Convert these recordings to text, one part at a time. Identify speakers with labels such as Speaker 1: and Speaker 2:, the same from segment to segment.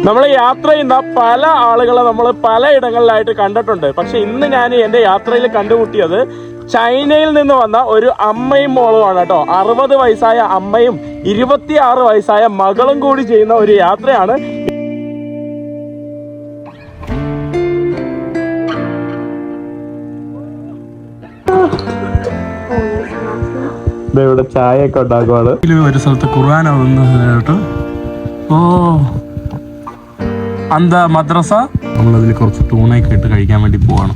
Speaker 1: നമ്മൾ യാത്ര ചെയ്യുന്ന പല ആളുകളെ നമ്മൾ പലയിടങ്ങളിലായിട്ട് കണ്ടിട്ടുണ്ട്. പക്ഷെ ഇന്ന് ഞാൻ എൻ്റെ യാത്രയിൽ കണ്ടുമുട്ടിയത് ചൈനയിൽ നിന്ന് വന്ന ഒരു അമ്മയും മോളുമാണ് കേട്ടോ. 60 വയസ്സായ അമ്മയും 26 വയസ്സായ മകളും കൂടി ചെയ്യുന്ന ഒരു യാത്രയാണ്. ഇവിടെ ചായ ഒക്കെ ഉണ്ടാക്കുവാണ്. ഒരു സ്ഥലത്ത് ഖുർആൻ കേട്ടോ. ഓ അന്ത മദ്രസ. നമ്മളതിൽ കുറച്ച് ടൂണൊക്കെ ഇട്ട് കഴിക്കാൻ വേണ്ടി പോവാണ്.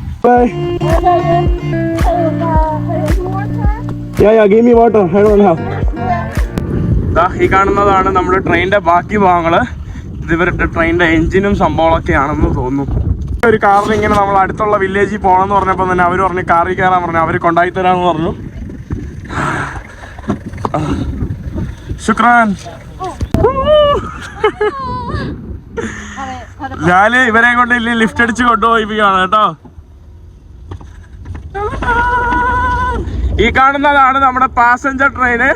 Speaker 1: ഈ കാണുന്നതാണ് നമ്മുടെ ട്രെയിനിന്റെ ബാക്കി ഭാഗങ്ങള്. ഇത് ഇവരുടെ ട്രെയിനിന്റെ എഞ്ചിനും സംഭവങ്ങളൊക്കെ ആണെന്ന് തോന്നുന്നു. ഒരു കാറിൽ ഇങ്ങനെ നമ്മൾ അടുത്തുള്ള വില്ലേജിൽ പോകണമെന്ന് പറഞ്ഞപ്പോൾ തന്നെ അവർ പറഞ്ഞു കാറിൽ കയറാൻ പറഞ്ഞു. അവർ കൊണ്ടാക്കി തരാമെന്ന് പറഞ്ഞു. ശുക്രാൻ. ഞാന് ഇവരെ കൊണ്ട് ഇല്ല ലിഫ്റ്റ് അടിച്ച് കൊണ്ടുപോയിപ്പിക്കാണ് കേട്ടോ. ഈ കാണുന്നതാണ് നമ്മുടെ പാസഞ്ചർ ട്രെയിന്.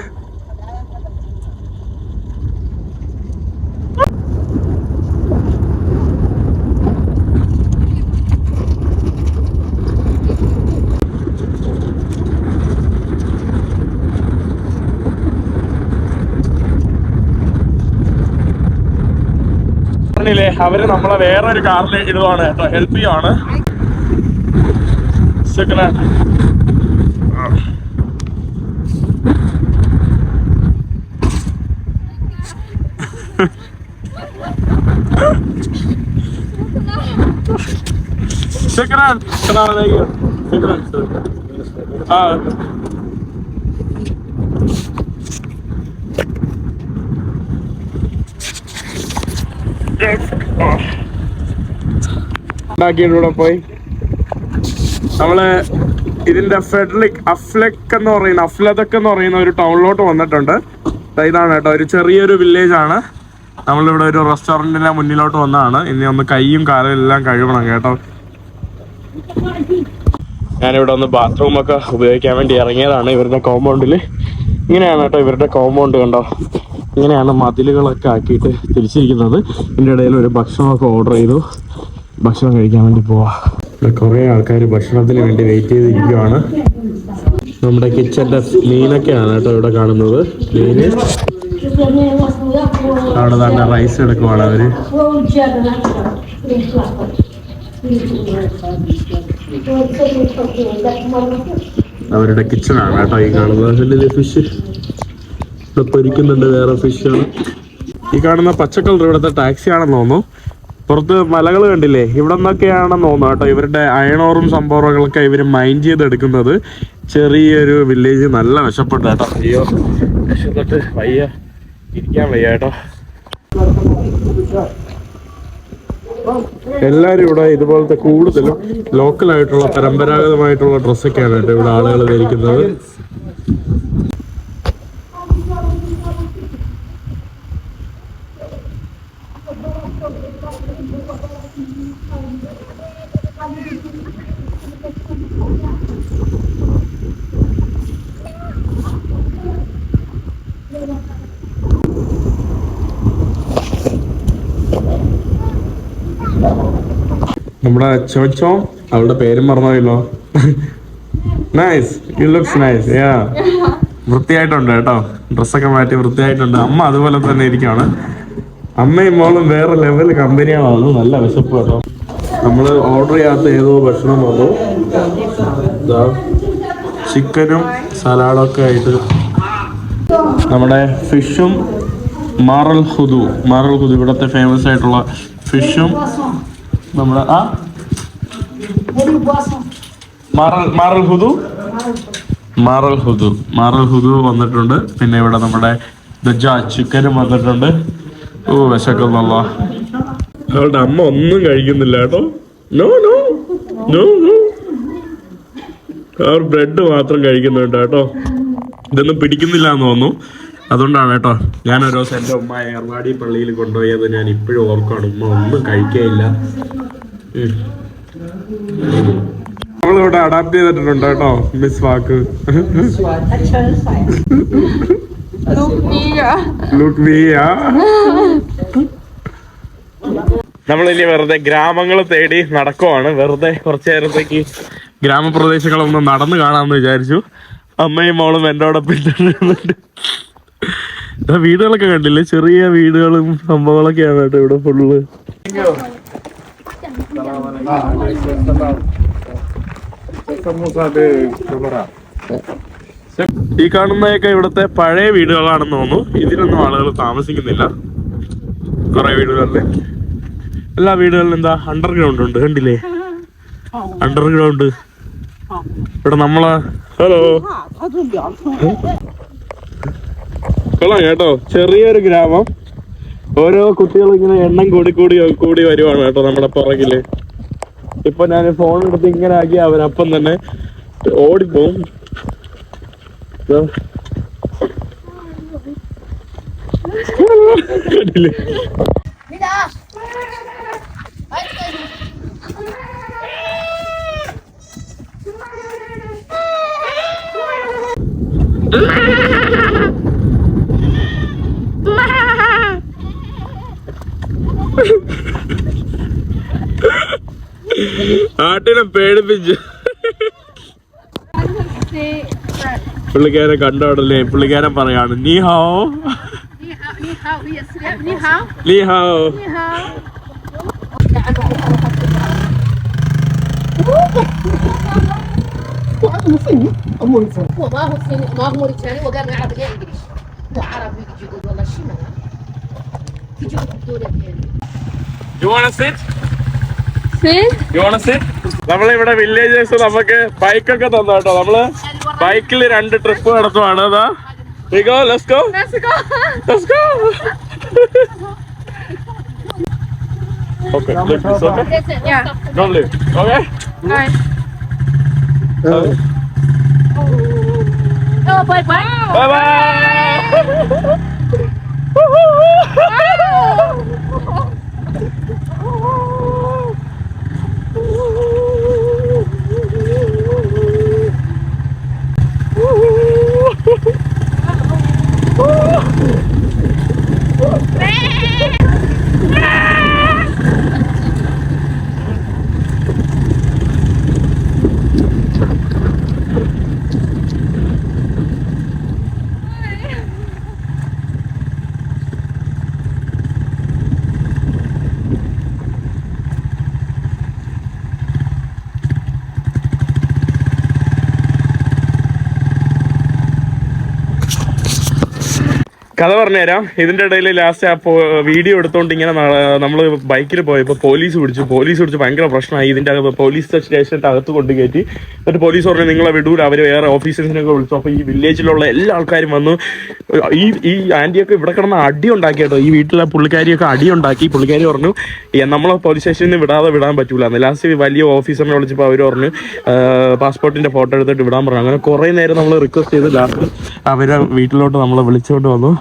Speaker 1: അവര് നമ്മളെ വേറൊരു കാറിൽ ഇടുവാണ് കേട്ടോ. ഹെൽപ്പ് ചെയ്യുവാണ്. പോയി നമ്മള് ഇതിന്റെ അഫ്ലക്ക് എന്ന് പറയുന്ന ഒരു ടൗണിലോട്ട് വന്നിട്ടുണ്ട്. ഇതാണ് കേട്ടോ, ഒരു ചെറിയൊരു വില്ലേജ് ആണ്. നമ്മളിവിടെ ഒരു റെസ്റ്റോറന്റിന്റെ മുന്നിലോട്ട് വന്നതാണ്. ഇനി ഒന്ന് കൈയും കാലും എല്ലാം കഴുകണം കേട്ടോ. ഞാനിവിടെ ഒന്ന് ബാത്റൂം ഒക്കെ ഉപയോഗിക്കാൻ വേണ്ടി ഇറങ്ങിയതാണ്. ഇവരുടെ കോമ്പൗണ്ടിൽ ഇങ്ങനെയാണ് കേട്ടോ ഇവരുടെ കോമ്പൗണ്ട്. കണ്ടോ, ഇങ്ങനെയാണ് മതിലുകളൊക്കെ ആക്കിയിട്ട് തിരിച്ചിരിക്കുന്നത്. ഇതിൻ്റെ ഇടയിൽ ഒരു ഭക്ഷണമൊക്കെ ഓർഡർ ചെയ്തു. ഭക്ഷണം കഴിക്കാൻ വേണ്ടി പോവാ. കുറേ ആൾക്കാർ ഭക്ഷണത്തിന് വേണ്ടി വെയിറ്റ് ചെയ്തിരിക്കുവാണ്. നമ്മുടെ കിച്ചന്റെ മീനൊക്കെയാണ് കേട്ടോ ഇവിടെ കാണുന്നത്. മീന് അവിടെ തന്നെ റൈസ് എടുക്കുവാണ് അവര്. അവരുടെ കിച്ചണാണ് കേട്ടോ ഈ കാണുന്നത്. ഫിഷ് ഇവിടെ പൊരിക്കുന്നുണ്ട്, വേറെ ഫിഷാണ്. ഈ കാണുന്ന പച്ചക്കളർ ഇവിടുത്തെ ടാക്സി ആണെന്ന് തോന്നുന്നു. പുറത്ത് മലകൾ കണ്ടില്ലേ, ഇവിടെ നിന്നൊക്കെയാണെന്ന് തോന്നുന്നു കേട്ടോ ഇവരുടെ അയണോറും സംഭവങ്ങളൊക്കെ ഇവർ മൈൻഡ് ചെയ്തെടുക്കുന്നത്. ചെറിയൊരു വില്ലേജ്. നല്ല വിശപ്പുണ്ട് കേട്ടോ. അയ്യോ വിശന്നിട്ട് വയ്യ, ഇരിക്കാൻ വയ്യ കേട്ടോ. എല്ലാവരും ഇവിടെ ഇതുപോലത്തെ കൂടുതലും ലോക്കലായിട്ടുള്ള പരമ്പരാഗതമായിട്ടുള്ള ഡ്രസ്സൊക്കെയാണ് കേട്ടോ ഇവിടെ ആളുകൾ ധരിക്കുന്നത്. നമ്മുടെ ചോച്ചോ, അവളുടെ പേരും മറന്നോ. Nice, you looks nice. Ya, വൃത്തിയായിട്ടുണ്ട് കേട്ടോ. ഡ്രസ്സൊക്കെ മാറ്റി വൃത്തിയായിട്ടുണ്ട്. അമ്മ അതുപോലെ തന്നെ ഇരിക്കുകയാണ്. അമ്മയും മോളും വേറെ ലെവൽ കമ്പനിയാണ്. നല്ല വിശപ്പ് കേട്ടോ. നമ്മൾ ഓർഡർ ചെയ്യാത്ത ഏതോ ഭക്ഷണം വന്നു. ചിക്കനും സലാഡൊക്കെ ആയിട്ട് നമ്മുടെ ഫിഷും മാറൽ ഹുദു ഇവിടുത്തെ ഫേമസ് ആയിട്ടുള്ള ഫിഷും നമ്മുടെ മാറൽ ഹുദു വന്നിട്ടുണ്ട്. പിന്നെ ഇവിടെ നമ്മുടെ ചിക്കനും വന്നിട്ടുണ്ട്. ഓ വിശക്കുന്നല്ല. അവളുടെ അമ്മ ഒന്നും കഴിക്കുന്നില്ല കേട്ടോ. നോ നോ നോ നോ, അവർ ബ്രെഡ് മാത്രം കഴിക്കുന്നുണ്ട് കേട്ടോ. ഇതൊന്നും പിടിക്കുന്നില്ല എന്ന് തോന്നുന്നു. അതുകൊണ്ടാണ് കേട്ടോ ഞാൻ ഒരു ദിവസം എൻ്റെ ഉമ്മയെ എർവാടി പള്ളിയിൽ കൊണ്ടുപോയത് ഞാൻ ഇപ്പോഴും ഓർക്കാണ്. ഉമ്മ ഒന്നും കഴിക്കുകയില്ല. നമ്മളിവിടെ അഡാപ്റ്റ് ചെയ്തിട്ടുണ്ട് കേട്ടോ മിസ് വാക്ക്. നമ്മളിനി വെറുതെ ഗ്രാമങ്ങൾ തേടി നടക്കുവാണ്. വെറുതെ കുറച്ചു നേരത്തേക്ക് ഗ്രാമപ്രദേശങ്ങളൊന്ന് നടന്നു കാണാമെന്ന് വിചാരിച്ചു. അമ്മയും മോളും എന്നോടൊപ്പം ഇട്ടിട്ടുണ്ട്. വീടുകളൊക്കെ കണ്ടില്ലേ, ചെറിയ വീടുകളും സംഭവങ്ങളൊക്കെയാണ് കേട്ടോ ഇവിടെ ഫുള്ള്. ഈ കാണുന്നതൊക്കെ ഇവിടുത്തെ പഴയ വീടുകളാണെന്ന് തോന്നുന്നു. ഇതിലൊന്നും ആളുകൾ താമസിക്കുന്നില്ല. കുറെ വീടുകളില്, എല്ലാ വീടുകളിലും എന്താ അണ്ടർഗ്രൗണ്ട് ഉണ്ട്, കണ്ടില്ലേ അണ്ടർഗ്രൗണ്ട്. ഇവിടെ നമ്മളെ ഹലോ കൊള്ളാം കേട്ടോ, ചെറിയൊരു ഗ്രാമം. ഓരോ കുട്ടികളും ഇങ്ങനെ എണ്ണം കൂടി വരുവാണ് കേട്ടോ നമ്മുടെ പുറകില്. ഇപ്പൊ ഞാൻ ഫോൺ എടുത്ത് ഇങ്ങനെ ആക്കി അവരപ്പം തന്നെ ഓടിപ്പോവും. ആട്ടിനെ പേടിപ്പിച്ചു. പുള്ളിക്കാരെ കണ്ടോടല്ലേ, പുള്ളിക്കാരൻ പറയാണ് നീ ഹാവോ നീ ഹാവോ. നമ്മളിവിടെ വില്ലേജേഴ്സ് നമുക്ക് ബൈക്കൊക്കെ തന്നു കേട്ടോ. നമ്മള് ബൈക്കിൽ 2 ട്രിപ്പ് നടത്തുവാണ്. അതാ let's go. Okay, lift this, okay?
Speaker 2: Yeah.
Speaker 1: Don't lift, okay?
Speaker 2: Alright. Oh, bye bye.
Speaker 1: Bye bye. കഥ പറഞ്ഞുതരാം. ഇതിന്റെ ഇടയിൽ ലാസ്റ്റ് ആ വീഡിയോ എടുത്തോണ്ട് ഇങ്ങനെ നമ്മള് ബൈക്കിൽ പോയപ്പോ പോലീസ് പിടിച്ച് ഭയങ്കര പ്രശ്നമായി. ഇതിന്റെ പോലീസ് സ്റ്റേഷന്റെ അകത്ത് കൊണ്ട് കയറ്റി. എന്നിട്ട് പോലീസ് പറഞ്ഞു നിങ്ങളെ വിടൂല, അവര് വേറെ ഓഫീസേഴ്സിനൊക്കെ വിളിച്ചു. അപ്പൊ ഈ വില്ലേജിലുള്ള എല്ലാ ആൾക്കാരും വന്നു. ഈ ആന്റിയൊക്കെ ഇവിടെ കിടന്ന് അടി ഉണ്ടാക്കി കേട്ടോ. ഈ വീട്ടിലെ പുള്ളിക്കാരിയൊക്കെ അടി ഉണ്ടാക്കി. പുള്ളിക്കാരി പറഞ്ഞു നമ്മളെ പോലീസ് സ്റ്റേഷനിൽ വിടാൻ പറ്റൂല. ലാസ്റ്റ് വലിയ ഓഫീസറിനെ വിളിച്ചപ്പോൾ അവർ പറഞ്ഞു പാസ്പോർട്ടിന്റെ ഫോട്ടോ എടുത്തിട്ട് വിടാൻ പറഞ്ഞു. അങ്ങനെ കുറെ നേരം നമ്മൾ റിക്വസ്റ്റ് ചെയ്ത് ലാസ്റ്റ് അവരെ വീട്ടിലോട്ട് നമ്മളെ വിളിച്ചോണ്ട് വന്നു.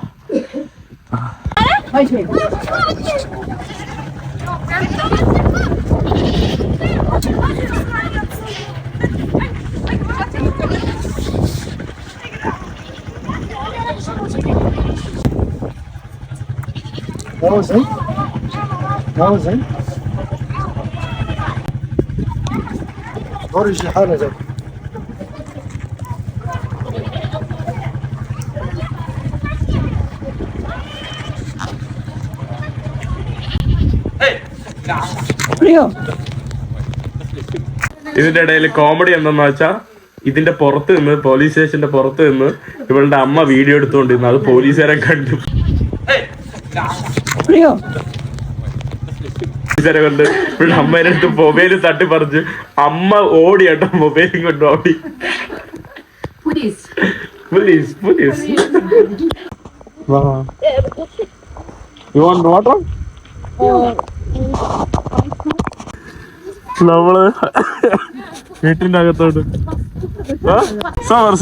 Speaker 1: ഇതിന്റെ ഇടയിൽ കോമഡി എന്തെന്ന് വെച്ചാൽ ഇതിന്റെ പുറത്ത് നിന്ന് പോലീസ് സ്റ്റേഷന്റെ പുറത്ത് നിന്ന് ഇവളുടെ അമ്മ വീഡിയോ എടുത്തുകൊണ്ടിരുന്നു. അത് പോലീസുകാരെ കണ്ടു. പോലീസുകാരെ കൊണ്ട് ഇവളുടെ അമ്മേനെ അടുത്ത് മൊബൈൽ തട്ടി പറിച്ചു. അമ്മ ഓടി കേട്ടോ, മൊബൈലും കൊണ്ട് ഓടി. പോലീസ്. You want water? നമ്മള് വീട്ടിന്റെ അകത്തോട്ട് സവർ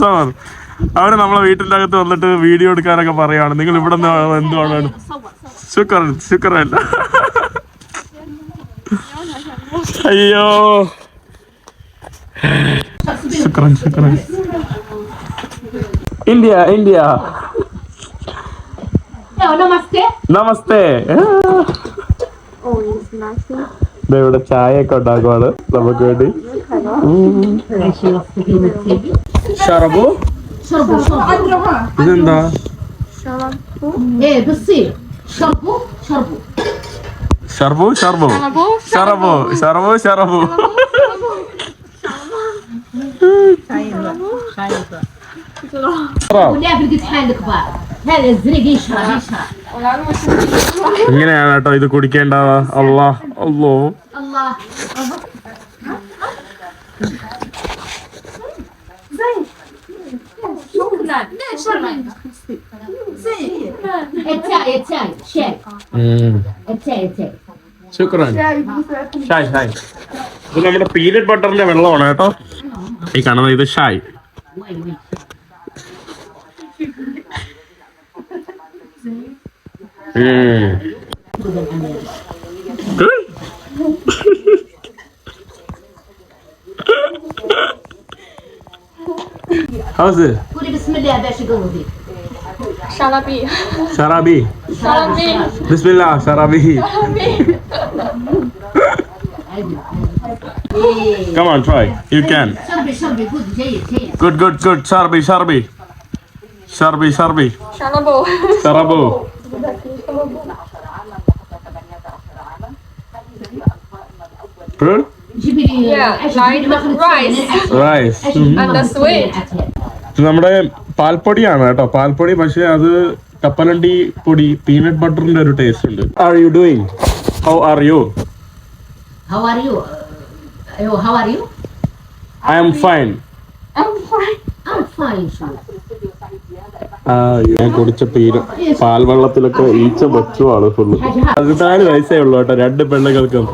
Speaker 1: അവര് നമ്മളെ വീട്ടിന്റെ അകത്ത് വന്നിട്ട് വീഡിയോ എടുക്കാനൊക്കെ പറയാണ്. നിങ്ങൾ ഇവിടെ നിന്ന് എന്തുവാണ് ശുക്രല്ല. അയ്യോ ശുക്രൻ. ഇന്ത്യ നമസ്തേ. ഇവിടെ ചായ ഒക്കെ ഉണ്ടാക്കുവാണ് നമുക്ക് വേണ്ടി. ഷറബു ഇതെന്താ? ഷർബു ഷർബു ഷറബു ഷറബു ഷറബു. ഇങ്ങനെയാണ് കേട്ടോ ഇത് കുടിക്കേണ്ടത്. അല്ലാ അല്ലോ ഷായ് ഷായ്. ഇത് നമ്മുടെ പീനട്ട് ബട്ടറിന്റെ വെള്ളമാണ് കേട്ടോ ഈ കാണുന്നത്. ഇത് Shai. How's it?
Speaker 2: Sharabi.
Speaker 1: Sharabi. Bismillah, Sharabi. Come on, try. You can. Good. Sharabi.
Speaker 2: Sharabu.
Speaker 1: Sharabu. Good?
Speaker 2: Yeah, like rice. And the sweet.
Speaker 1: നമ്മുടെ പാൽപ്പൊടിയാണ് കേട്ടോ. പാൽപ്പൊടി, പക്ഷെ അത് കപ്പലണ്ടി പൊടി, പീനട്ട് ബട്ടറിന്റെ ഒരു ടേസ്റ്റ് ഉണ്ട്. How are you doing? How are you? I am fine. ഞാൻ കുടിച്ച പാൽവെള്ളത്തിലൊക്കെ ഈച്ച വെച്ചുമാണ് ഫുള്ള്. 14 വയസ്സേ ഉള്ളൂ കേട്ടോ 2 പെണ്ണുങ്ങൾക്കും.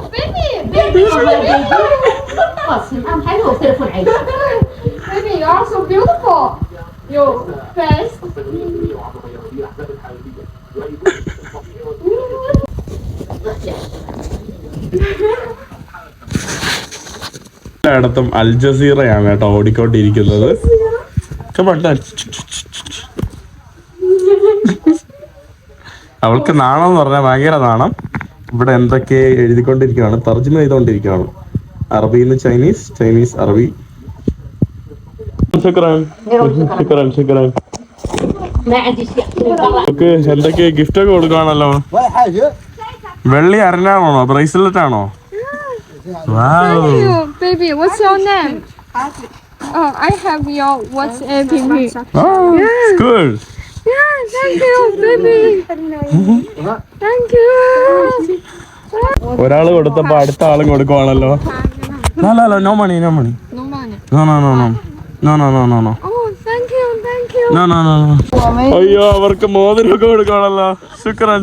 Speaker 2: Baby, you are so beautiful. Your face.
Speaker 1: എല്ലായിടത്തും അൽ ജസീറയാണ് കേട്ടോ ഓടിക്കൊണ്ടിരിക്കുന്നത്. അവൾക്ക് നാണം എന്ന് പറഞ്ഞാൽ ഭയങ്കര നാണം. ഇവിടെ എന്തൊക്കെ എഴുതിക്കൊണ്ടിരിക്കുകയാണ്, തർജ്ജമ ചെയ്തുകൊണ്ടിരിക്കുകയാണ്. അറബിയിൽ നിന്ന് ചൈനീസ്, ചൈനീസ് അറബി. എന്തൊക്കെ ഗിഫ്റ്റ് ഒക്കെ കൊടുക്കുകയാണല്ലോ. വെള്ളി അരഞ്ഞാണോ, ബ്രേസ്ലെറ്റ് ആണോ?
Speaker 2: Thank you, baby. What's your name? Oh, I have your WhatsApp.
Speaker 1: Oh,
Speaker 2: yeah.
Speaker 1: Good.
Speaker 2: Yeah, thank you, baby. Thank you.
Speaker 1: ഒരാള് കൊടുത്തപ്പോ അടുത്ത ആളും കൊടുക്കുവാണല്ലോ. No money.
Speaker 2: No money.
Speaker 1: No.
Speaker 2: Oh, thank you.
Speaker 1: No. അയ്യോ, അവർക്ക് മോതിരമൊക്കെ കൊടുക്കുവാണല്ലോ. ശുക്രാൻ.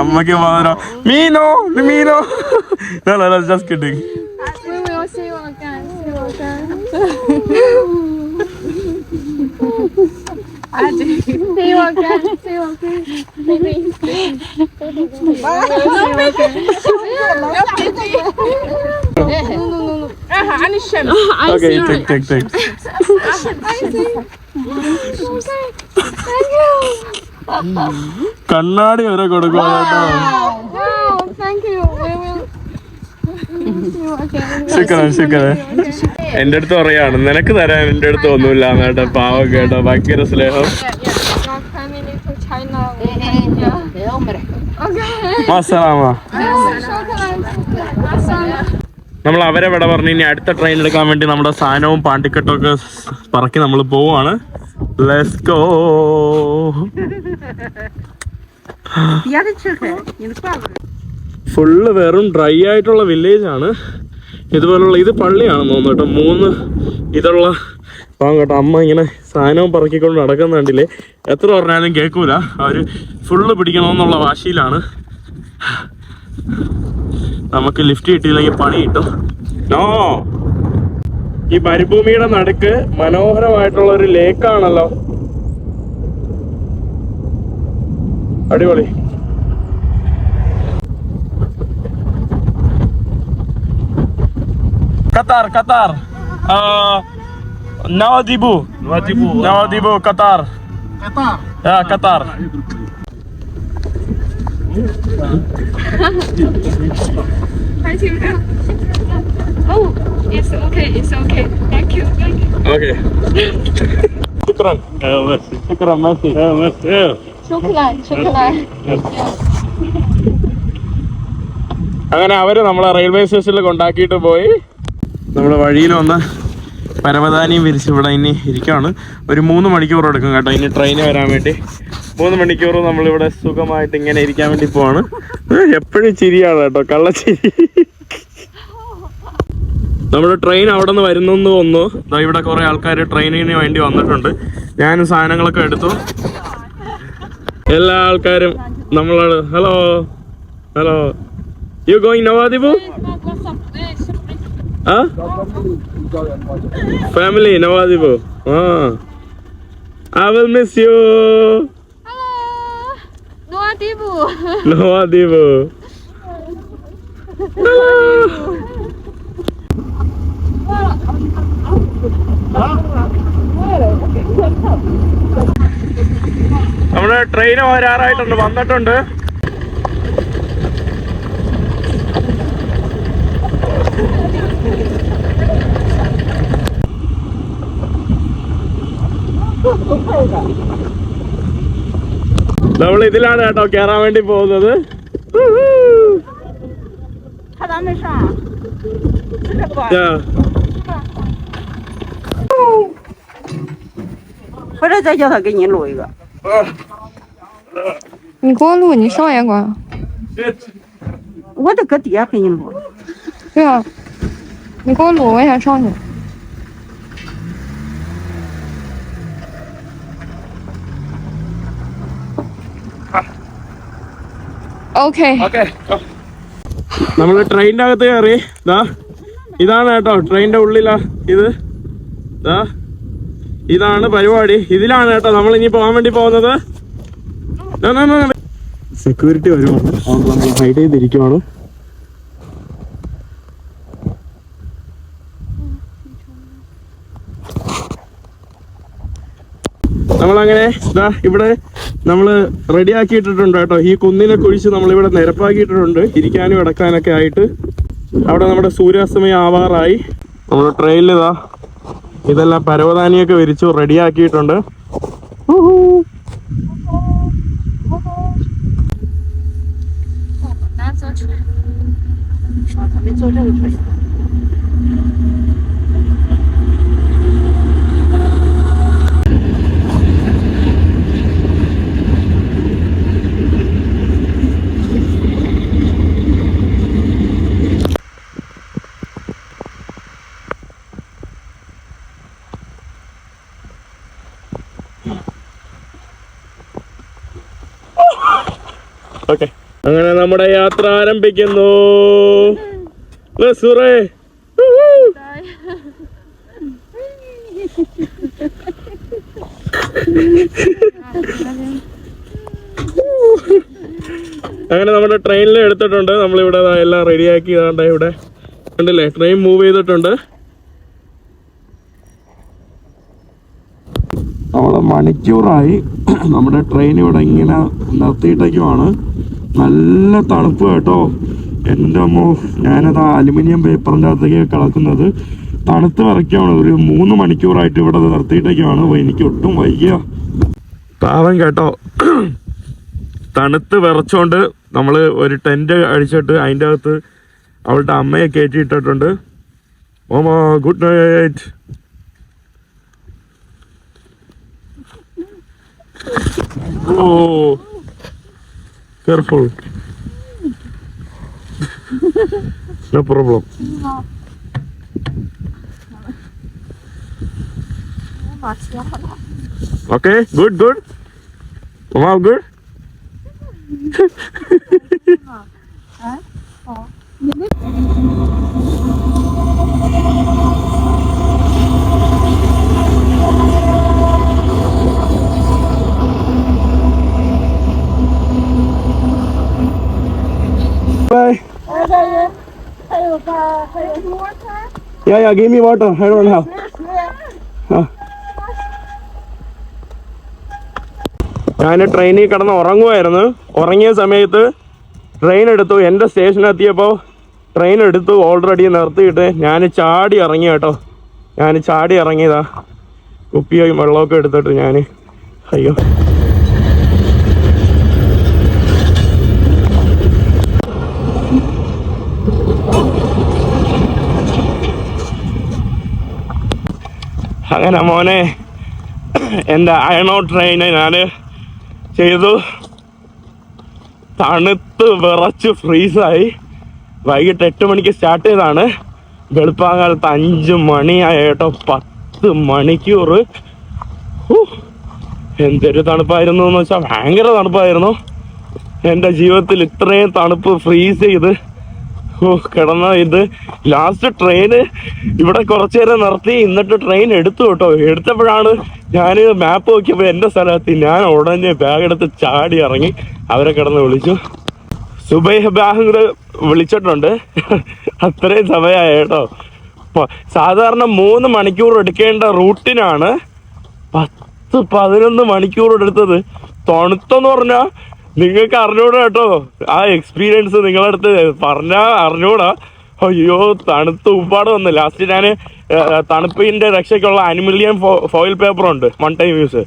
Speaker 1: അമ്മക്ക് മോതിരം. മീനോ. No, just kidding.
Speaker 2: We will see you again. See you again. Baby.
Speaker 1: Okay, take. കണ്ണാടി വരെ കൊടുക്കുക കേട്ടോ. ശുക്രാൻ. എന്റെ അടുത്ത് പറയാണ് നിനക്ക് തരാൻ എന്റെ അടുത്ത് ഒന്നുമില്ല കേട്ടോ. പാവം കേട്ടോ, ഭയങ്കര സ്നേഹം. നമ്മൾ അവരെ വിട പറഞ്ഞു. ഇനി അടുത്ത ട്രെയിൻ എടുക്കാൻ വേണ്ടി നമ്മുടെ സാധനവും പാണ്ടിക്കെട്ടും ഒക്കെ പറക്കി നമ്മൾ പോവാണ്. Let's go. ഫുള്ള് വെറും ഡ്രൈ ആയിട്ടുള്ള വില്ലേജ് ആണ്. ഇതുപോലുള്ള ഇത് പള്ളിയാണെന്ന് തോന്നുന്നു കേട്ടോ. 3 ഇതുള്ള പാവം കേട്ടോ. അമ്മ ഇങ്ങനെ സാധനവും പറക്കിക്കൊണ്ട് നടക്കുന്നുണ്ടില്ലേ. എത്ര പറഞ്ഞാലും കേൾക്കൂല. അവര് ഫുള്ള് പിടിക്കണമെന്നുള്ള വാശിയിലാണ്. നമുക്ക് ലിഫ്റ്റ് കിട്ടിയില്ലെങ്കിൽ പണി കിട്ടും. നോ, ഈ മരുഭൂമിയുടെ നടുക്ക് മനോഹരമായിട്ടുള്ള ഒരു ലേക്കാണല്ലോ. അടിപൊളി. Qatar Nouadhibou Qatar.
Speaker 2: Oh, it's okay. It's okay. Thank you. Thank you.
Speaker 1: Okay. Shukran. Shukran, merci.
Speaker 2: Shukran. Shukran.
Speaker 1: അങ്ങനെ അവര് നമ്മളെ റെയിൽവേ സ്റ്റേഷനിൽ കൊണ്ടാക്കിയിട്ട് പോയി. നമ്മള് വഴിയിൽ വന്ന പരവതാനിയും വിരിച്ച് ഇവിടെ ഇനി ഇരിക്കുകയാണ്. ഒരു 3 മണിക്കൂർ എടുക്കും കേട്ടോ ഇനി ട്രെയിന് വരാൻ വേണ്ടി. 3 മണിക്കൂർ നമ്മളിവിടെ സുഖമായിട്ട് ഇങ്ങനെ ഇരിക്കാൻ വേണ്ടി പോവാണ്. എപ്പോഴും ചിരിയാണ് കേട്ടോ, കള്ളച്ചിരി. നമ്മുടെ ട്രെയിൻ അവിടെ നിന്ന് വരുന്നു തോന്നുന്നു. ഇവിടെ കുറെ ആൾക്കാർ ട്രെയിനിന് വേണ്ടി വന്നിട്ടുണ്ട്. ഞാനും സാധനങ്ങളൊക്കെ എടുത്തു. എല്ലാ ആൾക്കാരും നമ്മളോട് hello hello. You going Nouadhibou? Family, Nawadibu. I will miss you.
Speaker 2: Hello. Nawadibu.
Speaker 1: Nawadibu. Hello. നമ്മുടെ ട്രെയിൻ വരാറായിട്ടുണ്ട്, വന്നിട്ടുണ്ട്. നമ്മൾ ഇതിലാണ് കേട്ടോ കേറാൻ വേണ്ടി പോകുന്നത്.
Speaker 2: 你给我录，你上也管。
Speaker 3: 我得搁底下给你录。
Speaker 2: 对啊，你给我录，我也想上去。Okay.
Speaker 1: നമ്മള് ട്രെയിനിന്റെ അകത്ത് കയറി. ഇതാണ് കേട്ടോ ട്രെയിനിന്റെ ഉള്ളിലാ ഇത്. ഇതാണ് പരിപാടി. ഇതിലാണ് കേട്ടോ നമ്മൾ ഇനി പോകാൻ വേണ്ടി പോകുന്നത്. സെക്യൂരിറ്റി വരുവാണ്, അതുകൊണ്ട് നമ്മൾ ഹൈഡ് ചെയ്തിരിക്കുവാണ്. നമ്മളങ്ങനെ ഇവിടെ നമ്മള് റെഡി ആക്കിയിട്ടിട്ടുണ്ട് കേട്ടോ. ഈ കുന്നിനെ കുഴിച്ച് നമ്മളിവിടെ നിരപ്പാക്കിയിട്ടുണ്ട് ഇരിക്കാനും കിടക്കാനൊക്കെ ആയിട്ട്. അവിടെ നമ്മുടെ സൂര്യാസ്തമയം ആവാറായി. നമ്മുടെ ട്രെയിനിൽ ഇതെല്ലാം പരവതാനിയൊക്കെ വിരിച്ചു റെഡിയാക്കിയിട്ടുണ്ട്. ഓക്കെ, അങ്ങനെ നമ്മുടെ യാത്ര ആരംഭിക്കുന്നു. അങ്ങനെ നമ്മുടെ ട്രെയിനിൽ എടുത്തിട്ടുണ്ട്. നമ്മളിവിടെ എല്ലാം റെഡിയാക്കി ഇവിടെ കണ്ടില്ലേ, ട്രെയിൻ മൂവ് ചെയ്തിട്ടുണ്ട്. നമ്മള് മണിക്കൂറായി നമ്മുടെ ട്രെയിൻ ഇവിടെ ഇങ്ങനെ നിർത്തിയിട്ടേക്കുമാണ്. നല്ല തണുപ്പ് കേട്ടോ. എൻ്റെ അമ്മോ, ഞാനത് അലുമിനിയം പേപ്പറിൻ്റെ അകത്തേക്ക് കിടക്കുന്നത് തണുത്ത് വിറയ്ക്കാണ്. ഒരു 3 മണിക്കൂറായിട്ട് ഇവിടെ നിർത്തിയിട്ടേക്കാണ്. എനിക്ക് ഒട്ടും വയ്യ. പാവം കേട്ടോ, തണുത്ത് വിറച്ചോണ്ട് നമ്മൾ ഒരു ടെൻറ്റ് അടിച്ചിട്ട് അതിൻ്റെ അകത്ത് അവളുടെ അമ്മയെ കയറ്റിയിട്ടിട്ടുണ്ട്. ഓമ good night. Oh, careful. No problem. Okay, good. Wow, good. Bye. Yeah, give me water. I don't have. ഞാൻ ട്രെയിനിൽ കിടന്ന് ഉറങ്ങുമായിരുന്നു. ഉറങ്ങിയ സമയത്ത് ട്രെയിൻ എടുത്തു. എൻ്റെ സ്റ്റേഷനെത്തിയപ്പോൾ ട്രെയിൻ എടുത്തു, ഓൾറെഡി നിർത്തിയിട്ട് ഞാൻ ചാടി ഇറങ്ങി കേട്ടോ. ഞാൻ ചാടി ഇറങ്ങിയതാ. കുപ്പിയും വെള്ളമൊക്കെ എടുത്തിട്ട് ഞാൻ അയ്യോ. അങ്ങനെ മോനെ എൻ്റെ അയണോ ട്രെയിന് ഞാൻ ചെയ്തു. തണുത്ത് വിറച്ച് ഫ്രീസായി. വൈകിട്ട് 8 മണിക്ക് സ്റ്റാർട്ട് ചെയ്താണ്. വെളുപ്പാങ്കാലത്ത് 5 മണിയായ കേട്ടോ. 10 മണിക്കൂർ. എന്തൊരു തണുപ്പായിരുന്നു എന്ന് വെച്ചാൽ ഭയങ്കര തണുപ്പായിരുന്നു. എൻ്റെ ജീവിതത്തിൽ ഇത്രയും തണുപ്പ് ഫ്രീസ് ചെയ്ത് കിടന്ന ഇത്. ലാസ്റ്റ് ട്രെയിന് ഇവിടെ കുറച്ചു നേരം നിർത്തി, എന്നിട്ട് ട്രെയിൻ എടുത്തു കേട്ടോ. എടുത്തപ്പോഴാണ് ഞാൻ മാപ്പ് നോക്കിയപ്പോൾ എൻ്റെ സ്ഥലത്ത്. ഞാൻ ഉടനെ ബാഗ് എടുത്ത് ചാടി ഇറങ്ങി. അവരെ കിടന്ന് വിളിച്ചു. സുബൈഹ് ബാങ്ക് വിളിച്ചിട്ടുണ്ട്. അത്രയും സമയമായി കേട്ടോ. സാധാരണ 3 മണിക്കൂർ എടുക്കേണ്ട റൂട്ടിനാണ് 10-11 മണിക്കൂർ എടുത്തത്. തണുത്തെന്ന് പറഞ്ഞാൽ നിങ്ങൾക്ക് അറിഞ്ഞൂടാ കേട്ടോ. ആ എക്സ്പീരിയൻസ് നിങ്ങളുടെ അടുത്ത് പറഞ്ഞാൽ അറിഞ്ഞൂടാ. അയ്യോ, തണുത്ത് ഉപ്പാട് വന്ന്. ലാസ്റ്റ് ഞാൻ തണുപ്പിൻ്റെ രക്ഷയ്ക്കുള്ള അലുമിനിയം ഫോയിൽ പേപ്പറുണ്ട്, 1 ടൈം യൂസ്.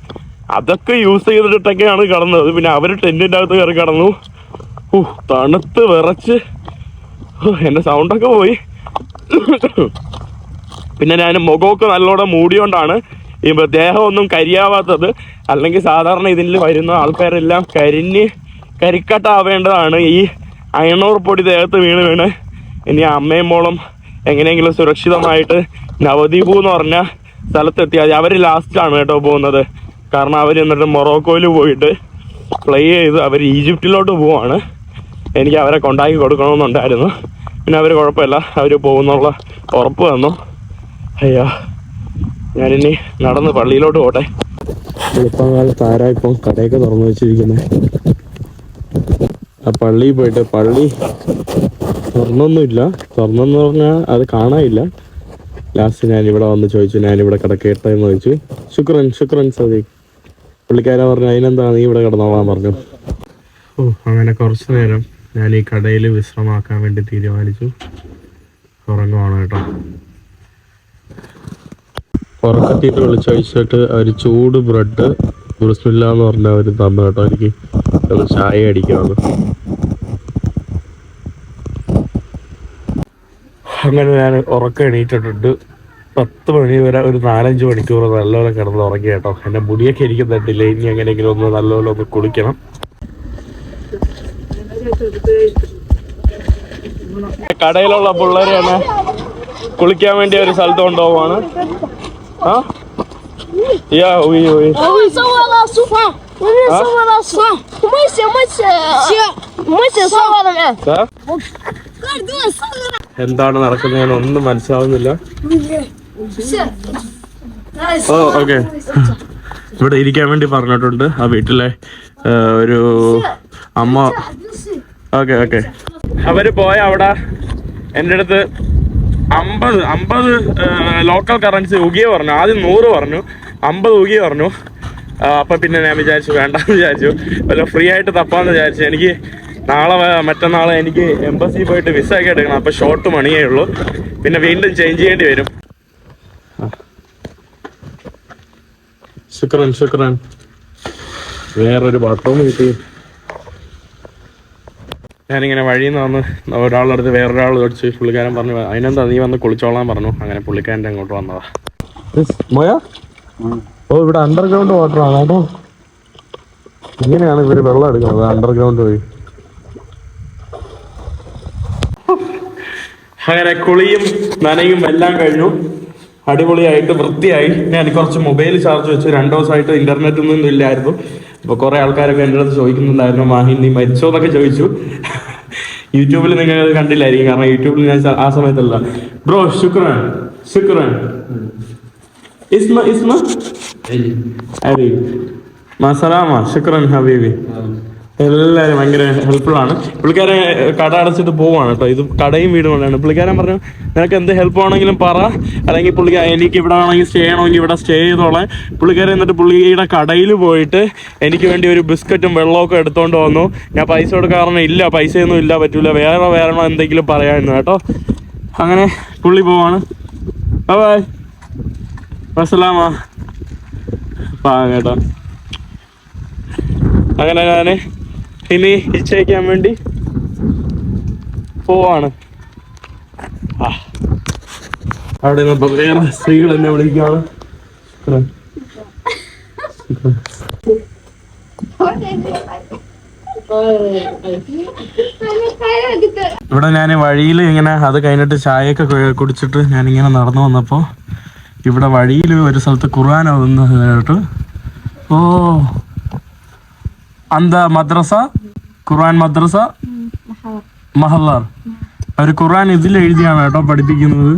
Speaker 1: അതൊക്കെ യൂസ് ചെയ്തിട്ടൊക്കെയാണ് കിടന്നത്. പിന്നെ അവർ ടെൻറ്റിൻ്റെ അകത്ത് കയറി കിടന്നു. തണുത്ത് വിറച്ച് എൻ്റെ സൗണ്ടൊക്കെ പോയി. പിന്നെ ഞാൻ മുഖമൊക്കെ നല്ലോണം മൂടിയോണ്ടാണ് ഈ ദേഹമൊന്നും കരിയാവാത്തത്. അല്ലെങ്കിൽ സാധാരണ ഇതിൽ വരുന്ന ആൾക്കാരെല്ലാം കരിക്കട്ടാവേണ്ടതാണ്. ഈ അയണൂർ പൊടി ദേഹത്ത് വീണ് ഇനി അമ്മയും മോളും എങ്ങനെയെങ്കിലും സുരക്ഷിതമായിട്ട് നവദ്വീപ് എന്ന് പറഞ്ഞ സ്ഥലത്തെത്തിയാൽ അവർ ലാസ്റ്റാണ് കേട്ടോ പോകുന്നത്. കാരണം അവർ എന്നിട്ട് മൊറോക്കോയിൽ പോയിട്ട് പ്ലേ ചെയ്ത് അവർ ഈജിപ്തിലോട്ട് പോവാണ്. എനിക്ക് അവരെ കൊണ്ടാക്കി കൊടുക്കണമെന്നുണ്ടായിരുന്നു. പിന്നെ അവർ കുഴപ്പമില്ല, അവർ പോകുന്നുള്ള ഉറപ്പ് തന്നു. അയ്യോ, ഞാനിനി നടന്ന് പള്ളിയിലോട്ട് പോട്ടെ. വെളുപ്പാങ്കാലത്ത് ആരാ ഇപ്പം കടയൊക്കെ തുറന്നു വെച്ചിരിക്കുന്നത്? ആ പള്ളിയിൽ പോയിട്ട്, പള്ളി തുറന്നൊന്നുമില്ല. തുറന്നെന്ന് പറഞ്ഞാൽ അത് കാണാനില്ല. ലാസ്റ്റ് ഞാൻ ഇവിടെ വന്ന് ചോദിച്ചു, ഞാനിവിടെ കിടക്കട്ടെന്ന് ചോദിച്ചു. ശുക്രൻ സദീഖ്. പുള്ളിക്കാരാ പറഞ്ഞു അതിനെന്താ നീ ഇവിടെ കിടന്നോളാൻ പറഞ്ഞു. അങ്ങനെ കുറച്ച് നേരം ഞാൻ ഈ കടയിൽ വിശ്രമാക്കാൻ വേണ്ടി തീരുമാനിച്ചു. ഉറങ്ങുവാണ് കേട്ടോ. ഉറക്കത്തിയിട്ട് വിളിച്ചയച്ചിട്ട് അവർ ചൂട് ബ്രെഡ് ബിസ്മില്ലാ എന്ന് പറഞ്ഞ അവർ തന്നു കേട്ടോ. എനിക്ക് അത് ചായ അടിക്കാണ്. അങ്ങനെ ഞാൻ ഉറക്കം എണീറ്റിട്ടുണ്ട്. 10 മണി വരെ ഒരു 4-5 മണിക്കൂർ നല്ലപോലെ കിടന്ന് ഉറങ്ങി കേട്ടോ. എൻ്റെ മുടിയൊക്കെ ഇരിക്കുന്നുണ്ടില്ല. ഇനി എങ്ങനെയെങ്കിലും ഒന്ന് നല്ലപോലെ ഒന്ന് കുളിക്കണം. കടയിലുള്ള പിള്ളേരെ തന്നെ കുളിക്കാൻ വേണ്ടി ഒരു സ്ഥലത്ത് കൊണ്ടുപോവാണ്. എന്താണ് നടക്കുന്നതെന്ന് ഒന്നും മനസ്സിലാവുന്നില്ല. ഓക്കെ, ഇവിടെ ഇരിക്കാൻ വേണ്ടി പറഞ്ഞിട്ടുണ്ട് ആ വീട്ടിലെ ഒരു അമ്മ. ഓക്കെ അവര് പോയ അവിടെ എൻ്റെ അടുത്ത് 50 ലോക്കൽ കറൻസി ഉകിയ പറഞ്ഞു. ആദ്യം 100 പറഞ്ഞു, 50 ഉകിയ പറഞ്ഞു. അപ്പം പിന്നെ ഞാൻ വിചാരിച്ചു വേണ്ടെന്ന് വിചാരിച്ചു. വല്ല ഫ്രീ ആയിട്ട് തപ്പാന്ന് വിചാരിച്ചു. എനിക്ക് മറ്റന്നാൾ എനിക്ക് എംബസി പോയിട്ട് വിസ ഒക്കെ എടുക്കണം. അപ്പം ഷോർട്ട് മണിയേ ഉള്ളൂ. പിന്നെ വീണ്ടും ചേഞ്ച് ചെയ്യേണ്ടി വരും. ശുക്രൻ. വേറൊരു ബാത്റൂം കിട്ടി. ഞാനിങ്ങനെ വഴിയിൽ നിന്ന് വന്ന് ഒരാളുടെ അടുത്ത് വേറൊരാൾ ചോദിച്ചു. പുള്ളിക്കാരൻ പറഞ്ഞു അതിനെന്താ നീ വന്ന് കുളിച്ചോളാൻ പറഞ്ഞു. അങ്ങനെ പുള്ളിക്കാരൻ്റെ അങ്ങോട്ട് വന്നതാ. ഇവിടെ അണ്ടർഗ്രൗണ്ട് വാട്ടറാണ് കേട്ടോ. ഇങ്ങനെയാണ് ഇവര് വെള്ളം എടുക്കുന്നത്, അണ്ടർഗ്രൗണ്ട് വഴി. അങ്ങനെ കുളിയും നനയും എല്ലാം കഴിഞ്ഞു. അടിപൊളിയായിട്ട് വൃത്തിയായി. ഞാൻ കുറച്ച് മൊബൈൽ ചാർജ് വെച്ചു. 2 ദിവസമായിട്ട് ഇന്റർനെറ്റ് ഒന്നും ഇല്ലായിരുന്നു. അപ്പോൾ കുറേ ആൾക്കാരൊക്കെ എൻ്റെ അടുത്ത് ചോദിക്കുന്നുണ്ടായിരുന്നു മാഹിൻ നീ മരിച്ചോ എന്നൊക്കെ ചോദിച്ചു. യൂട്യൂബിൽ നിങ്ങൾ കണ്ടില്ലായിരിക്കും, കാരണം യൂട്യൂബിൽ ഞാൻ ആ സമയത്തല്ല. ബ്രോ ശുക്രൻ ഇസ്മ അരി മാസലാമ ശുക്രൻ ഹബീബി. എല്ലാവരും ഭയങ്കര ഹെൽപ്ഫുൾ ആണ്. പുള്ളിക്കാരൻ കട അടച്ചിട്ട് പോവാണ് കേട്ടോ. ഇത് കടയും വീടും കൊണ്ടാണ്. പുള്ളിക്കാരൻ പറഞ്ഞു നിനക്ക് എന്ത് ഹെൽപ്പ് ആണെങ്കിലും പറ, അല്ലെങ്കിൽ എനിക്ക് ഇവിടെ ആണെങ്കിൽ സ്റ്റേ ചെയ്യണമെങ്കിൽ ഇവിടെ സ്റ്റേ ചെയ്തോളാം. പുള്ളിക്കാരൻ എന്നിട്ട് പുള്ളിയുടെ കടയിൽ പോയിട്ട് എനിക്ക് വേണ്ടി ഒരു ബിസ്ക്കറ്റും വെള്ളമൊക്കെ എടുത്തോണ്ട് വന്നു. ഞാൻ പൈസ കൊടുക്കാറുണ്ട്. ഇല്ല, പൈസയൊന്നും ഇല്ല, പറ്റൂല, വേറെ എന്തെങ്കിലും പറയാമായിരുന്നു കേട്ടോ. അങ്ങനെ പുള്ളി പോവാണ്. ബൈ അസ്സലാമ കേട്ടോ. അങ്ങനെ ഞാൻ ഇനി ഇച്ചയ്ക്കാൻ വേണ്ടി പോവാണ്. അവിടെ നിന്നപ്പോ വേറെ സ്ത്രീകൾ എന്നെ വിളിക്കുകയാണ്. ഇവിടെ ഞാൻ വഴിയിൽ ഇങ്ങനെ അത് കഴിഞ്ഞിട്ട് ചായയൊക്കെ കുടിച്ചിട്ട് ഞാനിങ്ങനെ നടന്നു വന്നപ്പോൾ ഇവിടെ വഴിയിൽ ഒരു സ്ഥലത്ത് ഖുർആൻ ഓതുന്നത് കേട്ടു. ഓ, അന്ത മദ്രസ, ഖുർആൻ മദ്രസ മഹല്ലാർ. അവർ ഖുർആൻ ഇതിൽ എഴുതിയാണ് കേട്ടോ പഠിപ്പിക്കുന്നത്.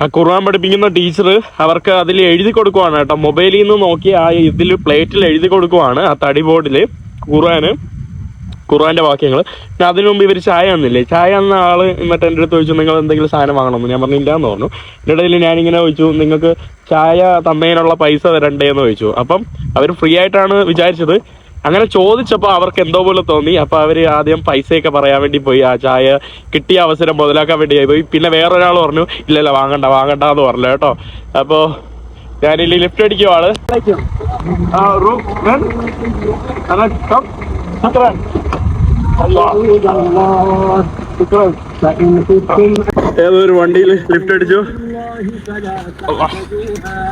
Speaker 1: ആ ഖുർആൻ പഠിപ്പിക്കുന്ന ടീച്ചർ അവർക്ക് അതിൽ എഴുതി കൊടുക്കുവാണ് കേട്ടോ. മൊബൈലിൽ നിന്ന് നോക്കി ആ ഇതിൽ പ്ലേറ്റിൽ എഴുതി കൊടുക്കുവാണ്, ആ തടി ബോർഡിൽ ഖുർആന്റെ വാക്യങ്ങൾ. പിന്നെ അതിനു മുമ്പ് ഇവർ ചായ തന്നില്ലേ. ചായ തന്ന ആള് എന്നിട്ട് എൻ്റെ അടുത്ത് ചോദിച്ചു നിങ്ങൾ എന്തെങ്കിലും സാധനം വാങ്ങണമെന്ന്. ഞാൻ പറഞ്ഞില്ല എന്ന് പറഞ്ഞു. എൻ്റെ ഇടയിൽ ഞാനിങ്ങനെ ചോദിച്ചു നിങ്ങൾക്ക് ചായ തന്നതിനുള്ള പൈസ തരണ്ടേന്ന് ചോദിച്ചു. അപ്പം അവർ ഫ്രീ ആയിട്ടാണ് വിചാരിച്ചത്. അങ്ങനെ ചോദിച്ചപ്പോൾ അവർക്ക് എന്തോ പോലെ തോന്നി. അപ്പോൾ അവർ ആദ്യം പൈസയൊക്കെ പറയാൻ വേണ്ടി പോയി. ആ ചായ കിട്ടിയ അവസരം മുതലാക്കാൻ വേണ്ടി പോയി. പിന്നെ വേറൊരാൾ പറഞ്ഞു ഇല്ലല്ല വാങ്ങണ്ട എന്ന് പറഞ്ഞു കേട്ടോ. അപ്പോൾ ഞാനിಲ್ಲಿ ലിഫ്റ്റ് അടിക്കുവാണ്. ഏതൊരു വണ്ടിയിൽ ലിഫ്റ്റ് അടിച്ചു.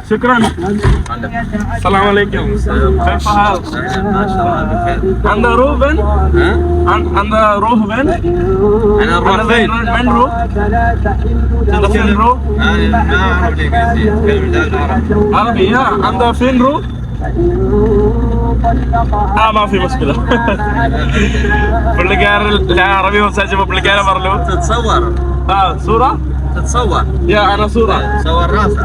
Speaker 1: ശുക്രാൻ. السلام عليكم. كيف حال؟ عند روبن؟ عند روبن؟ أنا روبن. من روب؟ عند فين روب؟ أنا ما أعرف الإنجليزية. عربي يا. عند فين روب؟ ما في مشكلة. പുള്ളിക്കാരൻ ഞാൻ അറബി സംസാരിച്ചപ്പോൾ പുള്ളിക്കാരൻ പറഞ്ഞു
Speaker 4: تتصور
Speaker 1: صورة؟
Speaker 4: تتصور
Speaker 1: يا أنا صورة
Speaker 4: صور راسك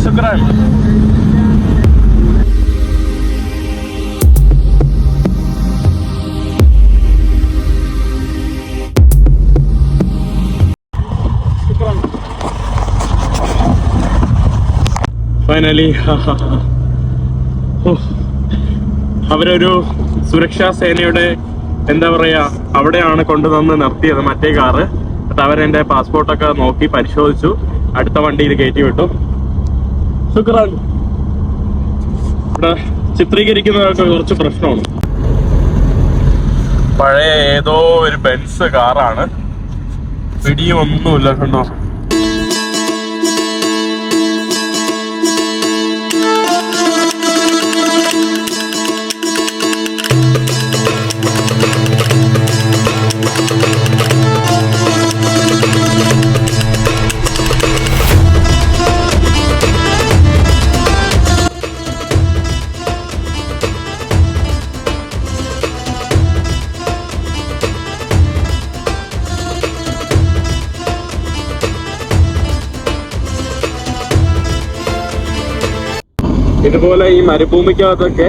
Speaker 1: شكرا. ഫൈനലി അവരൊരു സുരക്ഷാ സേനയുടെ എന്താ പറയാ അവിടെയാണ് കൊണ്ടുവന്ന് നിർത്തിയത് മറ്റേ കാറ്. എന്നിട്ട് അവരെന്റെ പാസ്പോർട്ടൊക്കെ നോക്കി പരിശോധിച്ചു. അടുത്ത വണ്ടിയിൽ കയറ്റി വിട്ടു. ശുക്രാൻ. ഇവിടെ ചിത്രീകരിക്കുന്നതൊക്കെ കുറച്ച് പ്രശ്നമാണ്. പഴയ ഏതോ ഒരു ബെൻസ് കാറാണ്. പിടിയും ഒന്നുമില്ല കണ്ടോ. ഇതുപോലെ ഈ മരുഭൂമിക്കകത്തൊക്കെ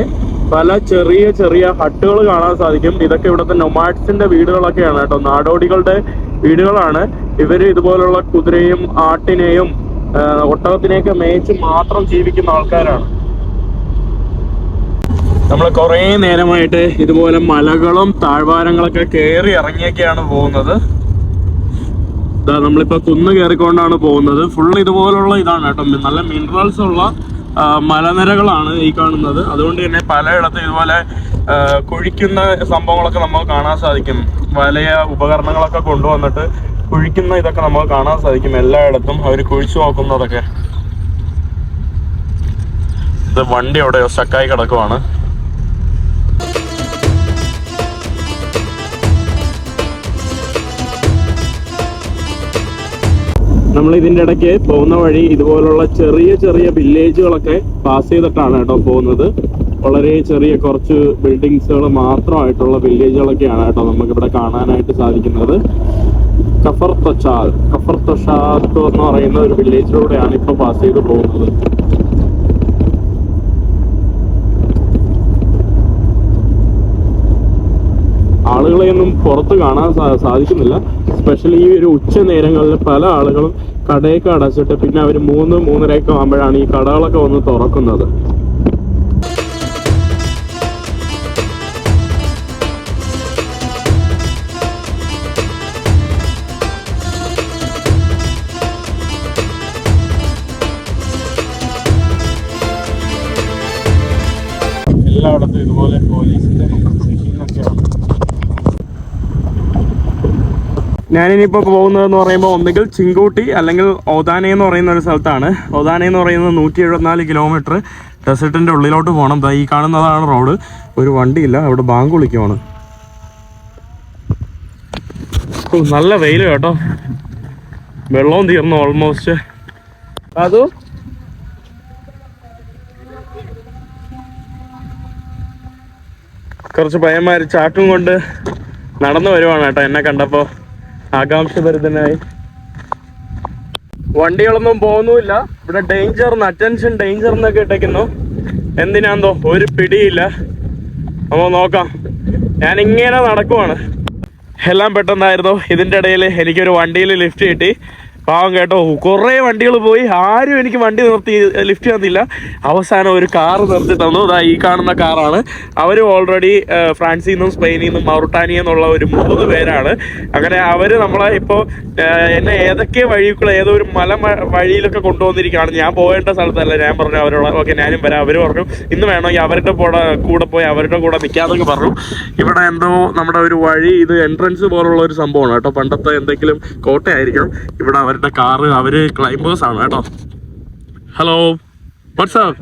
Speaker 1: പല ചെറിയ ചെറിയ ഹട്ടുകൾ കാണാൻ സാധിക്കും. ഇതൊക്കെ ഇവിടുത്തെ നൊമാഡ്സിന്റെ വീടുകളൊക്കെയാണ് കേട്ടോ, നാടോടികളുടെ വീടുകളാണ്. ഇവര് ഇതുപോലുള്ള കുതിരയും ആട്ടിനെയും ഒട്ടകത്തിനെയൊക്കെ മേയിച്ച് മാത്രം ജീവിക്കുന്ന ആൾക്കാരാണ്. നമ്മൾ കുറേ നേരമായിട്ട് ഇതുപോലെ മലകളും താഴ്വാരങ്ങളൊക്കെ കയറി ഇറങ്ങിയൊക്കെയാണ് പോകുന്നത്. നമ്മളിപ്പോ കുന്ന് കയറിക്കൊണ്ടാണ് പോകുന്നത്. ഫുൾ ഇതുപോലുള്ള ഇതാണ് കേട്ടോ, നല്ല മിനറൽസ് ഉള്ള മലനിരകളാണ് ഈ കാണുന്നത്. അതുകൊണ്ട് തന്നെ പലയിടത്തും ഇതുപോലെ കുഴിക്കുന്ന സംഭവങ്ങളൊക്കെ നമുക്ക് കാണാൻ സാധിക്കും. വലിയ ഉപകരണങ്ങളൊക്കെ കൊണ്ടുവന്നിട്ട് കുഴിക്കുന്ന ഇതൊക്കെ നമുക്ക് കാണാൻ സാധിക്കും. എല്ലായിടത്തും അവർ കുഴിച്ചു നോക്കുന്നതൊക്കെ. ഇത് വണ്ടി എവിടെയോ സ്റ്റക്കായി കിടക്കുവാണ്. നമ്മൾ ഇതിൻ്റെ ഇടയ്ക്ക് പോകുന്ന വഴി ഇതുപോലുള്ള ചെറിയ ചെറിയ വില്ലേജുകളൊക്കെ പാസ് ചെയ്തിട്ടാണ് കേട്ടോ പോകുന്നത്. വളരെ ചെറിയ കുറച്ച് ബിൽഡിങ്സുകൾ മാത്രമായിട്ടുള്ള വില്ലേജുകളൊക്കെയാണ് കേട്ടോ നമുക്കിവിടെ കാണാനായിട്ട് സാധിക്കുന്നത്. കഫർ തൊഷാത്ത് എന്ന് പറയുന്ന ഒരു വില്ലേജിലൂടെയാണ് ഇപ്പോൾ പാസ് ചെയ്ത് പോകുന്നത്. ആളുകളെയൊന്നും പുറത്ത് കാണാൻ സാധിക്കുന്നില്ല. സ്പെഷ്യലി ഈ ഒരു ഉച്ച നേരങ്ങളിൽ പല ആളുകളും കടയൊക്കെ അടച്ചിട്ട് പിന്നെ അവർ 3-3:30 ആകുമ്പോഴാണ് ഈ കടകളൊക്കെ വന്ന് തുറക്കുന്നത്. എല്ലായിടത്തും ഇതുപോലെ പോലീസിന്റെ ചെക്കിങ്ങൊക്കെയാണ്. ഞാനിനിപ്പോൾ പോകുന്നതെന്ന് പറയുമ്പോൾ ഒന്നുകിൽ ചിങ്കൂട്ടി അല്ലെങ്കിൽ ഓതാനെ എന്ന് പറയുന്ന ഒരു സ്ഥലത്താണ്. ഓതാനെ എന്ന് പറയുന്നത് 174 കിലോമീറ്റർ ഡെസേർട്ടിൻ്റെ ഉള്ളിലോട്ട് പോകണം. ഈ കാണുന്നതാണ് റോഡ്. ഒരു വണ്ടിയില്ല, അവിടെ ബാങ്ക് വിളിക്കുവാണ്. നല്ല വെയിൽ കേട്ടോ, വെള്ളവും തീർന്നു ഓൾമോസ്റ്റ്. അതോ കുറച്ച് പയ്യന്മാർ ചാക്കും കൊണ്ട് നടന്നു വരുവാണ് കേട്ടോ. എന്നെ കണ്ടപ്പോൾ ആകാംക്ഷഭരിതനായി. വണ്ടികളൊന്നും പോകുന്നുമില്ല. ഇവിടെ ഡേഞ്ചർ, അറ്റൻഷൻ ഡേഞ്ചർ എന്നൊക്കെ ഇട്ടേക്കുന്നു. എന്തിനാന്തോ ഒരു പിടിയില്ല. നമ്മൾ നോക്കാം. ഞാനിങ്ങനെ നടക്കുവാണ്. എല്ലാം പെട്ടെന്നായിരുന്നു. ഇതിൻ്റെ ഇടയിൽ എനിക്കൊരു വണ്ടിയിൽ ലിഫ്റ്റ് കിട്ടി. പാവം കേട്ടോ, കുറേ വണ്ടികൾ പോയി, ആരും എനിക്ക് വണ്ടി നിർത്തി ലിഫ്റ്റ് തന്നില്ല. അവസാനം ഒരു കാറ് നിർത്തി തന്നു. ഈ കാണുന്ന കാറാണ്. അവർ ഓൾറെഡി ഫ്രാൻസിൽ നിന്നും സ്പെയിനിൽ നിന്നും മൗറിട്ടാനിയ എന്നുള്ള ഒരു 3 പേരാണ്. അങ്ങനെ അവർ നമ്മളെ ഇപ്പോൾ എന്നെ ഏതൊക്കെ വഴിക്കുള്ള ഏതോ ഒരു മല വഴിയിലൊക്കെ കൊണ്ടുവന്നിരിക്കുകയാണ്. ഞാൻ പോകേണ്ട സ്ഥലത്തല്ല. ഞാൻ പറഞ്ഞു അവരോട് ഓക്കെ ഞാനും വരാം. അവർ പറഞ്ഞു ഇന്ന് വേണമെങ്കിൽ അവരുടെ കൂടെ പോയി അവരുടെ കൂടെ നിൽക്കാമെന്നൊക്കെ പറഞ്ഞു. ഇവിടെ എന്തോ നമ്മുടെ ഒരു വഴി, ഇത് എൻട്രൻസ് പോലുള്ള ഒരു സംഭവമാണ് കേട്ടോ. പണ്ടത്തെ എന്തെങ്കിലും കോട്ടയായിരിക്കണം. ഇവിടെ അവരുടെ കാറ്, അവര് ക്ലൈംബേഴ്സ് ആണ് കേട്ടോ. Hello, what's up?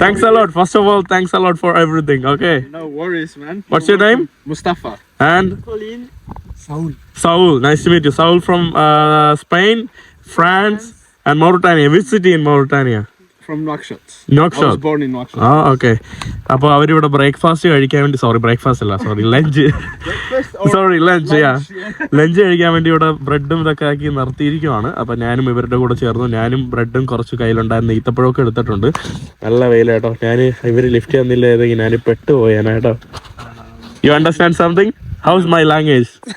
Speaker 1: Thanks a lot. First of all, thanks a lot for everything. Okay.
Speaker 4: No worries, man.
Speaker 1: What's your name?
Speaker 4: Mustafa.
Speaker 1: And
Speaker 4: Colin. Saul.
Speaker 1: Saul. Nice to meet you. Saul from Spain, France, and Mauritania. Which city in Mauritania?
Speaker 4: From Nouakchott.
Speaker 1: Nouakchott.
Speaker 4: I was born in Nouakchott.
Speaker 1: Okay. അപ്പോൾ അവരിവിടെ breakfast കഴിക്കാൻ വേണ്ടി, lunch lunch കഴിക്കാൻ വേണ്ടി ഇവിടെ ബ്രെഡും ഇതൊക്കെ ആക്കി നിർത്തിയിരിക്കുവാണ്. അപ്പം ഞാനും ഇവരുടെ കൂടെ ചേർന്നു. ഞാനും ബ്രെഡും കുറച്ച് കയ്യിലുണ്ടായിരുന്ന ഈത്തപ്പഴമൊക്കെ എടുത്തിട്ടുണ്ട്. നല്ല വെയിൽ കേട്ടോ. ഞാൻ ഇവർ ലിഫ്റ്റ് തന്നില്ല, ഏതെങ്കിലും ഞാൻ പെട്ടുപോയാണ് കേട്ടോ. You understand something? How's my language?
Speaker 2: I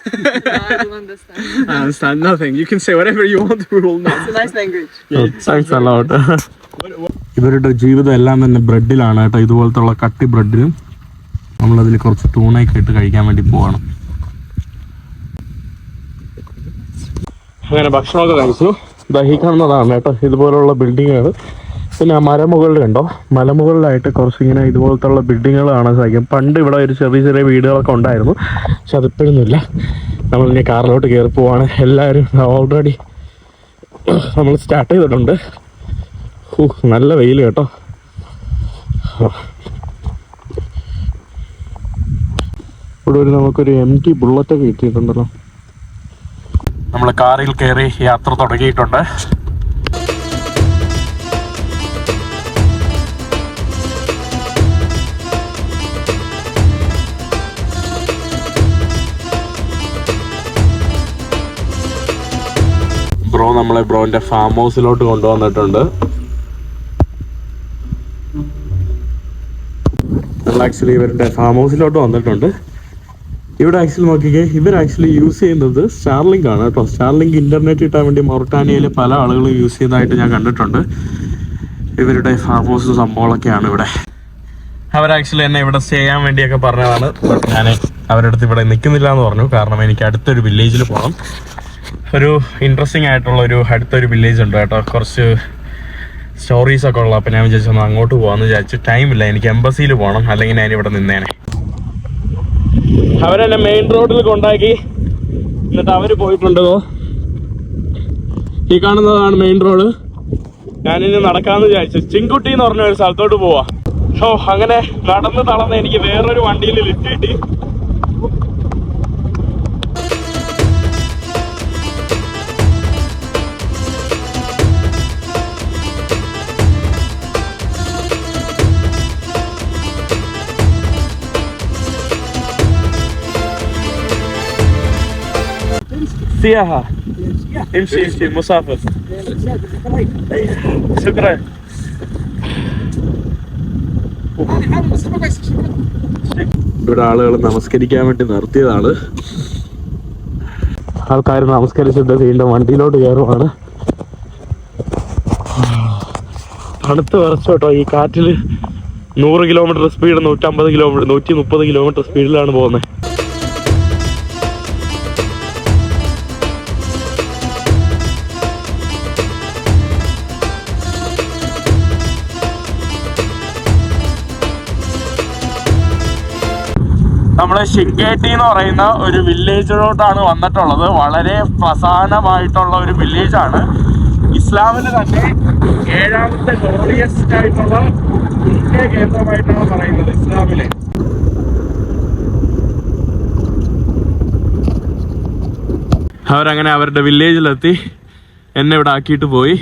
Speaker 2: don't understand.
Speaker 4: I understand nothing. You can say whatever you want. We will know.
Speaker 2: It's a nice language.
Speaker 1: Thanks a lot. ഇവരുടെ ജീവിതം എല്ലാം തന്നെ ബ്രെഡിലാണ് കേട്ടോ. ഇതുപോലത്തെ ഉള്ള കട്ടി ബ്രെഡിലും നമ്മളതിൽ കുറച്ച് ടൂണൊക്കെ ഇട്ട് കഴിക്കാൻ വേണ്ടി പോവാണ്. അങ്ങനെ ഭക്ഷണമൊക്കെ കഴിച്ചു. ദഹിക്കുന്നതാണ് കേട്ടോ ഇതുപോലുള്ള ബിൽഡിങ്ങുകൾ. പിന്നെ മലമുകളിൽ കണ്ടോ, മലമുകളിലായിട്ട് കുറച്ച് ഇങ്ങനെ ഇതുപോലത്തെ ഉള്ള ബിൽഡിങ്ങുകൾ കാണാൻ സാധിക്കും. പണ്ട് ഇവിടെ ഒരു ചെറിയ ചെറിയ വീടുകളൊക്കെ ഉണ്ടായിരുന്നു, പക്ഷെ അതിപ്പോഴൊന്നുമില്ല. നമ്മളിനി കാറിലോട്ട് കയറി പോവാണ്. എല്ലാവരും ഓൾറെഡി നമ്മൾ സ്റ്റാർട്ട് ചെയ്തിട്ടുണ്ട്. നല്ല വെയിൽ കേട്ടോ. ഇവിടെ നമുക്കൊരു empty ബുള്ളറ്റൊക്കെ കിട്ടിയിട്ടുണ്ടല്ലോ. നമ്മൾ കാറിൽ കയറി യാത്ര തുടങ്ങിയിട്ടുണ്ട്. ബ്രോ നമ്മളെ ബ്രോന്റെ ഫാം ഹൗസിലോട്ട് കൊണ്ടുവന്നിട്ടുണ്ട്. ആക്ച്വലി ഇവരുടെ ഫാം ഹൗസിലോട്ട് വന്നിട്ടുണ്ട്. ഇവിടെ ആക്ച്വലി നോക്കിക്കേ, ഇവർ ആക്ച്വലി യൂസ് ചെയ്യുന്നത് സ്റ്റാർലിങ്ക് ആണ് കേട്ടോ. സ്റ്റാർലിങ്ക് ഇന്റർനെറ്റ് കിട്ടാൻ വേണ്ടി മൗറിറ്റാനിയയിൽ പല ആളുകളും യൂസ് ചെയ്യുന്നതായിട്ട് ഞാൻ കണ്ടിട്ടുണ്ട്. ഇവരുടെ ഫാം ഹൗസ് സംഭവങ്ങളൊക്കെയാണ് ഇവിടെ. അവർ ആക്ച്വലി എന്നെ ഇവിടെ സ്റ്റേ ചെയ്യാൻ വേണ്ടിയൊക്കെ പറഞ്ഞതാണ്. ബട്ട് ഞാൻ അവരുടെ അടുത്ത് ഇവിടെ നിൽക്കുന്നില്ല എന്ന് പറഞ്ഞു. കാരണം എനിക്ക് അടുത്തൊരു വില്ലേജിൽ പോകണം. ഒരു ഇൻട്രസ്റ്റിംഗ് ആയിട്ടുള്ള അടുത്തൊരു വില്ലേജ് ഉണ്ട് കേട്ടോ, കുറച്ച് സ്റ്റോറീസൊക്കെ ഉള്ള. അപ്പം ഞാൻ വിചാരിച്ചു അങ്ങോട്ട് പോകാമെന്ന് വിചാരിച്ചു. ടൈമില്ല, എനിക്ക് എംബസിയിൽ പോകണം, അല്ലെങ്കിൽ ഞാൻ ഇവിടെ നിന്നേനെ. അവരെന്നെ മെയിൻ റോഡിൽ കൊണ്ടാക്കി, എന്നിട്ട് അവർ പോയിട്ടുണ്ടോ. ഈ കാണുന്നതാണ് മെയിൻ റോഡ്. ഞാനിനി നടക്കാമെന്ന് വിചാരിച്ചു. ചിങ്കുട്ടി എന്ന് പറഞ്ഞ ഒരു സ്ഥലത്തോട്ട് പോവാ. അങ്ങനെ നടന്ന് തളർന്ന് എനിക്ക് വേറൊരു വണ്ടിയിൽ ലിഫ്റ്റ് കിട്ടി. سياحة امشي مسافر شكرا. ഇവിടെ ആളുകൾ നമസ്കരിക്കാൻ വേണ്ടി നിർത്തിയതാണ്. ആൾക്കാർ നമസ്കരിച്ചിട്ട് വീണ്ടും വണ്ടിയിലോട്ട് കയറുവാണ്. തണുത്ത് വിറച്ചു കേട്ടോ. ഈ കാറ്റിൽ 100 കിലോമീറ്റർ സ്പീഡ്, 150 കിലോമീറ്റർ, 130 കിലോമീറ്റർ സ്പീഡിലാണ് പോകുന്നത്. നമ്മള് ഷിങ്കേട്ടി എന്ന് പറയുന്ന ഒരു വില്ലേജിലോട്ടാണ് വന്നിട്ടുള്ളത്. വളരെ പ്രധാനമായിട്ടുള്ള ഒരു വില്ലേജാണ്. ഇസ്ലാമിന് തന്നെ 7ാമത്തെ ഹോളിയസ്റ്റ് ആയിട്ടുള്ള ഇന്ത്യ കേന്ദ്രമായിട്ടാണ് പറയുന്നത് ഇസ്ലാമിലെ. അവരങ്ങനെ അവരുടെ വില്ലേജിലെത്തി എന്നെ ഇവിടെ ആക്കിയിട്ട് പോയി.